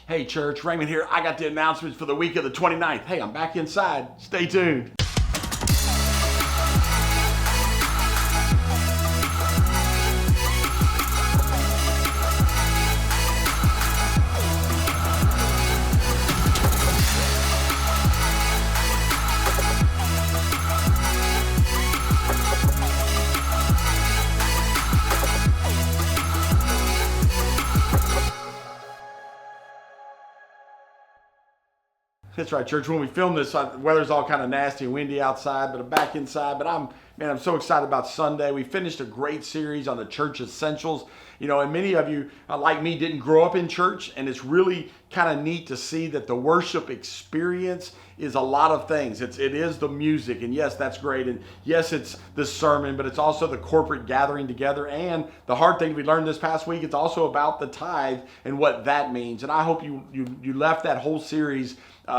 Hey church, Raymond here. I got the announcements for the week of the 29th. Hey, I'm back inside. Stay tuned. That's right, church. When we film this, the weather's all kind of nasty and windy outside, but I'm back inside. But I'm so excited about Sunday. We finished a great series on the church essentials. And many of you, like me, didn't grow up in church, and it's really kind of neat to see that the worship experience is a lot of things. It is the music, and yes, that's great, and yes, it's the sermon, but it's also the corporate gathering together, and the hard thing we learned this past week, it's also about the tithe and what that means. And I hope you left that whole series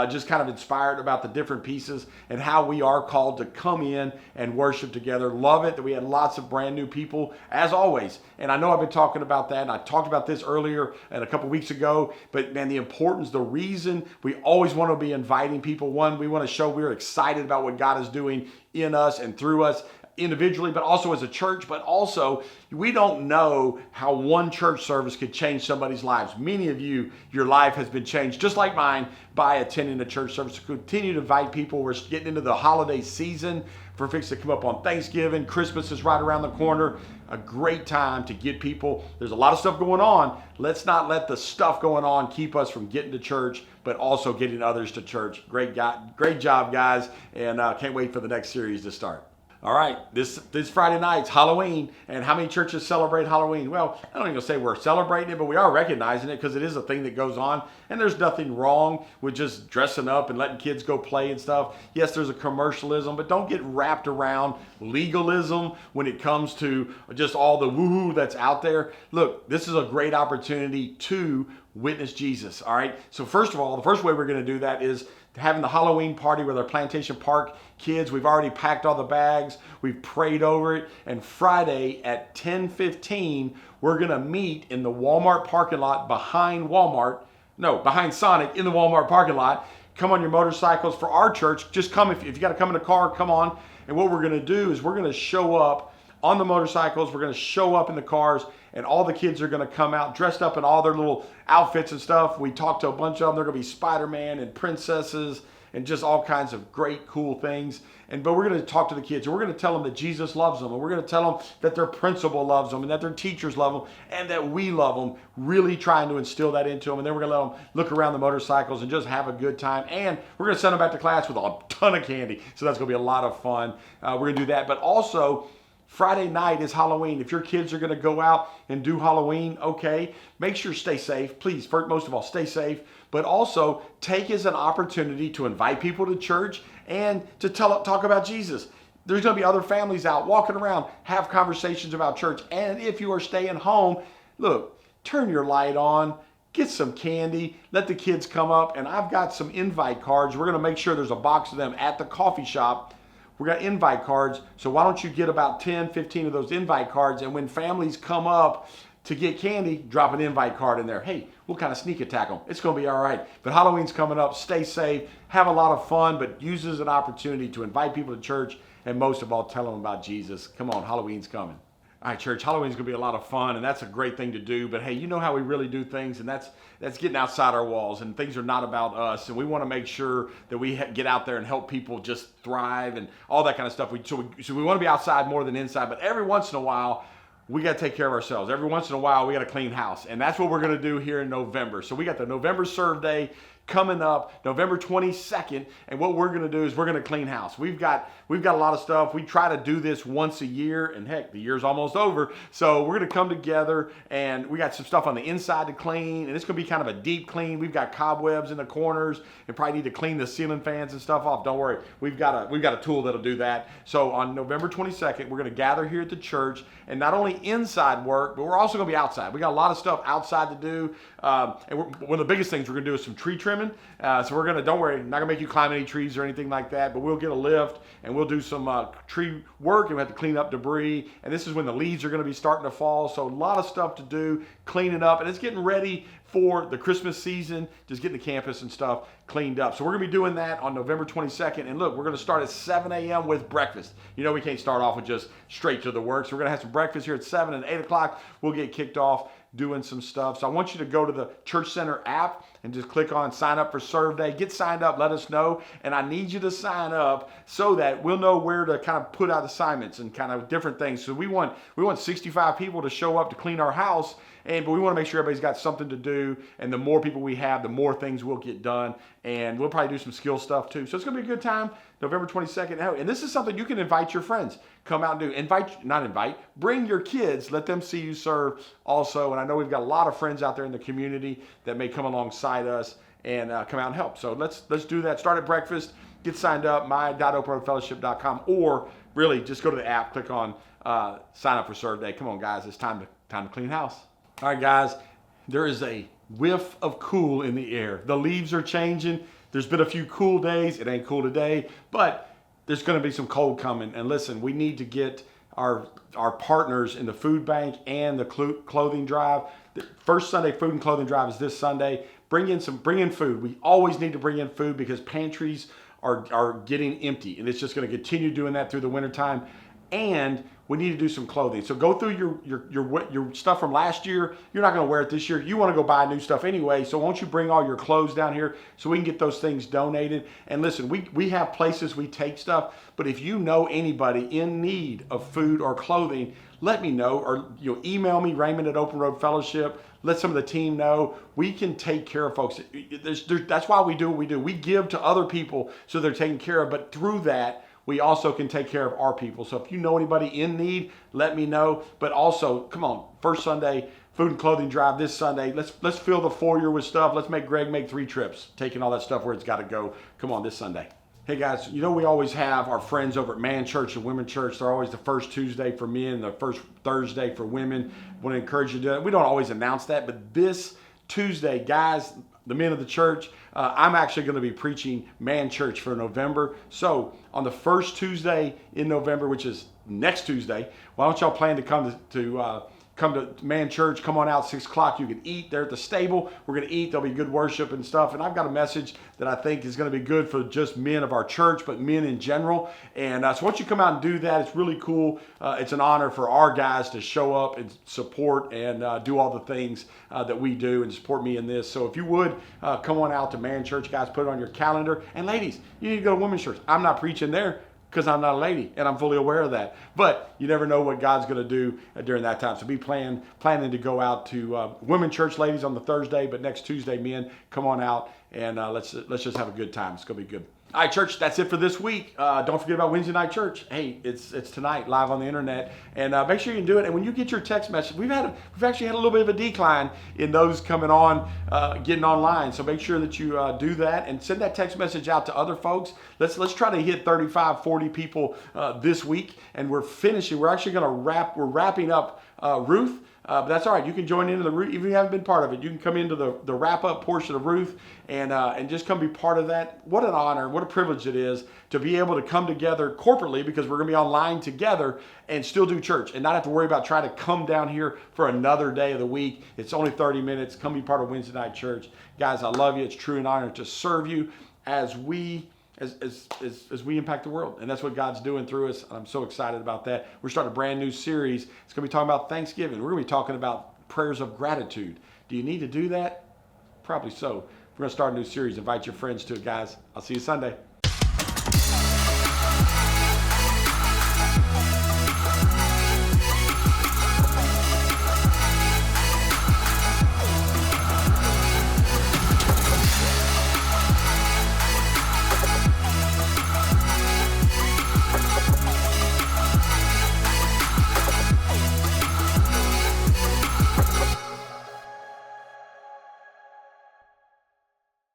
just kind of inspired about the different pieces and how we are called to come in and worship together. Love it that we had lots of brand new people, as always. And I know I've been talking about that, and I talked about this earlier and a couple weeks ago, but man, the importance, the reason we always want to be inviting people. One, we want to show we're excited about what God is doing in us and through us individually, but also as a church. But also, we don't know how one church service could change somebody's lives. Many of you, your life has been changed, just like mine, by attending a church service. Continue to invite people. We're getting into the holiday season. For fix to come up on Thanksgiving. Christmas is right around the corner. A great time to get people. There's a lot of stuff going on. Let's not let the stuff going on keep us from getting to church, but also getting others to church. Great job, guys, and can't wait for the next series to start. All right, this Friday night's Halloween, and how many churches celebrate Halloween? Well, I don't even say we're celebrating it, but we are recognizing it because it is a thing that goes on, and there's nothing wrong with just dressing up and letting kids go play and stuff. Yes, there's a commercialism, but don't get wrapped around legalism when it comes to just all the woohoo that's out there. Look, this is a great opportunity to witness Jesus, all right? So first of all, the first way we're going to do that is having the Halloween party with our Plantation Park kids. We've already packed all the bags. We've prayed over it. And Friday at 10:15, we're going to meet in the Wal-Mart parking lot behind Sonic in the Walmart parking lot. Come on your motorcycles for our church. Just come. If you got to come in a car, come on. And what we're going to do is we're going to show up on the motorcycles. We're going to show up in the cars, and all the kids are going to come out dressed up in all their little outfits and stuff. We talked to a bunch of them. They're going to be Spider-Man and princesses and just all kinds of great, cool things. But we're going to talk to the kids, and we're going to tell them that Jesus loves them, and we're going to tell them that their principal loves them, and that their teachers love them, and that we love them, really trying to instill that into them. And then we're going to let them look around the motorcycles and just have a good time. And we're going to send them back to class with a ton of candy. So that's going to be a lot of fun. We're going to do that. But also, Friday night is Halloween. If your kids are going to go out and do Halloween, okay, make sure you stay safe. Please, most of all, stay safe. But also, take as an opportunity to invite people to church and to talk about Jesus. There's going to be other families out walking around, have conversations about church. And if you are staying home, look, turn your light on, get some candy, let the kids come up. And I've got some invite cards. We're going to make sure there's a box of them at the coffee shop. We got invite cards, so why don't you get about 10, 15 of those invite cards, and when families come up to get candy, drop an invite card in there. Hey, we'll kind of sneak attack them. It's going to be all right. But Halloween's coming up. Stay safe. Have a lot of fun, but use it as an opportunity to invite people to church, and most of all, tell them about Jesus. Come on, Halloween's coming. All right, church, Halloween's going to be a lot of fun, and that's a great thing to do. But hey, you know how we really do things, and that's getting outside our walls, and things are not about us. And we want to make sure that we get out there and help people just thrive and all that kind of stuff. So we want to be outside more than inside. But every once in a while, we got to take care of ourselves. Every once in a while, we got to clean house. And that's what we're going to do here in November. So we got the November Serve Day coming up, November 22nd, and what we're going to do is we're going to clean house. We've got a lot of stuff. We try to do this once a year, and heck, the year's almost over. So we're going to come together, and we got some stuff on the inside to clean, and it's going to be kind of a deep clean. We've got cobwebs in the corners, and probably need to clean the ceiling fans and stuff off. Don't worry, we've got a tool that'll do that. So on November 22nd, we're going to gather here at the church, and not only inside work, but we're also going to be outside. We got a lot of stuff outside to do, and one of the biggest things we're going to do is some tree trimming. So we're going to, don't worry, not going to make you climb any trees or anything like that, but we'll get a lift and we'll do some tree work, and we have to clean up debris. And this is when the leaves are going to be starting to fall. So a lot of stuff to do, cleaning up, and it's getting ready for the Christmas season, just getting the campus and stuff cleaned up. So we're going to be doing that on November 22nd. And look, we're going to start at 7 a.m. with breakfast. You know, we can't start off with just straight to the work. So we're going to have some breakfast here at 7 and 8 o'clock. We'll get kicked off doing some stuff. So I want you to go to the Church Center app and just click on sign up for Serve Day. Get signed up, let us know. And I need you to sign up so that we'll know where to kind of put out assignments and kind of different things. So we want 65 people to show up to clean our house, but we want to make sure everybody's got something to do. And the more people we have, the more things we'll get done. And we'll probably do some skill stuff too. So it's going to be a good time, November 22nd. And this is something you can invite your friends. Come out and do. Bring your kids. Let them see you serve also. And I know we've got a lot of friends out there in the community that may come alongside us and come out and help. So let's do that. Start at breakfast. Get signed up, my.openroadfellowship.com, or really just go to the app, click on sign up for Serve Day. Come on, guys. It's time to clean house. All right, guys. There is a whiff of cool in the air. The leaves are changing. There's been a few cool days. It ain't cool today, but there's going to be some cold coming. And listen, we need to get our partners in the food bank and the clothing drive. The first Sunday food and clothing drive is this Sunday. Bring in food. We always need to bring in food because pantries are getting empty, and it's just going to continue doing that through the wintertime. And we need to do some clothing. So go through your stuff from last year. You're not going to wear it this year. You want to go buy new stuff anyway. So why don't you bring all your clothes down here so we can get those things donated. And listen, we have places we take stuff, but if you know anybody in need of food or clothing, let me know, or email me, Raymond at Open Road Fellowship. Let some of the team know. We can take care of folks. That's why we do what we do. We give to other people so they're taken care of, but through that, we also can take care of our people. So if you know anybody in need, let me know. But also, come on, first Sunday, food and clothing drive this Sunday. Let's fill the foyer with stuff. Let's make Greg make 3 trips, taking all that stuff where it's got to go. Come on, this Sunday. Hey guys, we always have our friends over at Man Church and Women Church. They're always the first Tuesday for men, the first Thursday for women. I want to encourage you to do it. We don't always announce that, but this Tuesday, guys, the men of the church, I'm actually going to be preaching Man Church for November. So on the first Tuesday in November, which is next Tuesday, why don't y'all plan to come to Man Church? Come on out, 6 o'clock. You can eat there at the stable. We're going to eat. There'll be good worship and stuff. And I've got a message that I think is going to be good for just men of our church, but men in general. And so once you come out and do that, it's really cool. It's an honor for our guys to show up and support and do all the things that we do and support me in this. So if you would, come on out to Man Church, guys, put it on your calendar. And ladies, you need to go to Women's Church. I'm not preaching there, because I'm not a lady, and I'm fully aware of that. But you never know what God's going to do during that time. So be planning to go out to Women's Church, ladies, on the Thursday, but next Tuesday, men, come on out, and let's just have a good time. It's going to be good. All right, church, that's it for this week. Don't forget about Wednesday night church. Hey, it's tonight, live on the internet, and make sure you can do it. And when you get your text message, we've actually had a little bit of a decline in those coming on, getting online. So make sure that you do that and send that text message out to other folks. Let's try to hit 35, 40 people this week, and we're finishing. We're actually going to wrapping up Ruth. But that's all right. You can join into the Ruth, even if you haven't been part of it. You can come into the wrap-up portion of Ruth and just come be part of that. What an honor, what a privilege it is to be able to come together corporately, because we're going to be online together and still do church and not have to worry about trying to come down here for another day of the week. It's only 30 minutes. Come be part of Wednesday night church. Guys, I love you. It's true an honor to serve you as we impact the world. And that's what God's doing through us. I'm so excited about that. We're starting a brand new series. It's going to be talking about Thanksgiving. We're going to be talking about prayers of gratitude. Do you need to do that? Probably so. We're going to start a new series. Invite your friends to it, guys. I'll see you Sunday.